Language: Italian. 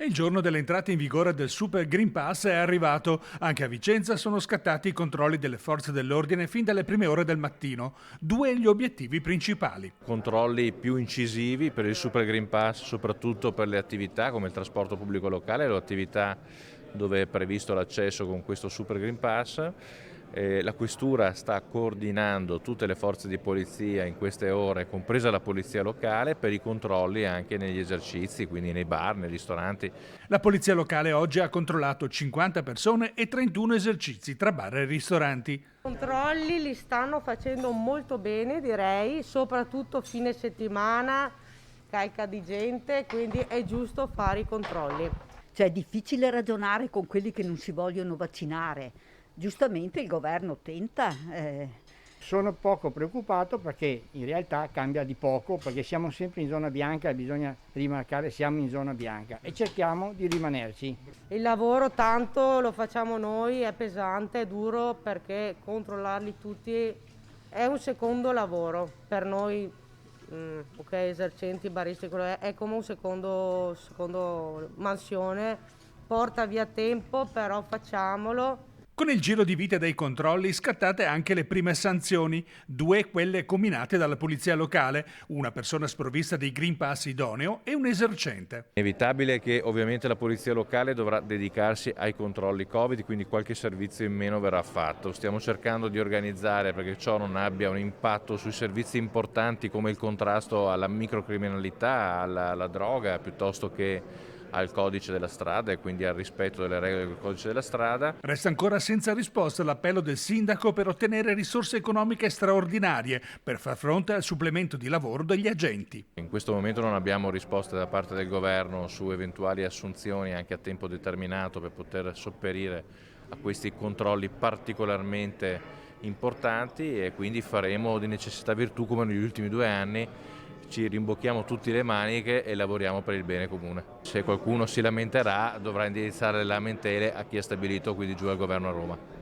E il giorno dell'entrata in vigore del Super Green Pass è arrivato. Anche a Vicenza sono scattati i controlli delle forze dell'ordine fin dalle prime ore del mattino. Due gli obiettivi principali. Controlli più incisivi per il Super Green Pass, soprattutto per le attività come il trasporto pubblico locale, le attività dove è previsto l'accesso con questo Super Green Pass. La Questura sta coordinando tutte le forze di polizia in queste ore, compresa la polizia locale, per i controlli anche negli esercizi, quindi nei bar, nei ristoranti. La polizia locale oggi ha controllato 50 persone e 31 esercizi tra bar e ristoranti. I controlli li stanno facendo molto bene, direi, soprattutto fine settimana, carica di gente, quindi è giusto fare i controlli. Cioè è difficile ragionare con quelli che non si vogliono vaccinare. Giustamente il governo tenta. Sono poco preoccupato perché in realtà cambia di poco, perché siamo sempre in zona bianca e bisogna rimarcare siamo in zona bianca e cerchiamo di rimanerci. Il lavoro tanto lo facciamo noi, è pesante, è duro, perché controllarli tutti è un secondo lavoro per noi. Ok, esercenti, baristi, è come un secondo mansione, porta via tempo, però facciamolo. Con il giro di vita dei controlli scattate anche le prime sanzioni, due quelle comminate dalla polizia locale, una persona sprovvista di Green Pass idoneo e un esercente. È inevitabile che ovviamente la polizia locale dovrà dedicarsi ai controlli Covid, quindi qualche servizio in meno verrà fatto. Stiamo cercando di organizzare perché ciò non abbia un impatto sui servizi importanti come il contrasto alla microcriminalità, alla droga, piuttosto che al codice della strada e quindi al rispetto delle regole del codice della strada. Resta ancora senza risposta l'appello del sindaco per ottenere risorse economiche straordinarie per far fronte al supplemento di lavoro degli agenti. In questo momento non abbiamo risposte da parte del governo su eventuali assunzioni anche a tempo determinato per poter sopperire a questi controlli particolarmente importanti e quindi faremo di necessità virtù come negli ultimi 2 anni. Ci rimbocchiamo tutte le maniche e lavoriamo per il bene comune. Se qualcuno si lamenterà dovrà indirizzare le lamentele a chi ha stabilito, quindi giù al governo a Roma.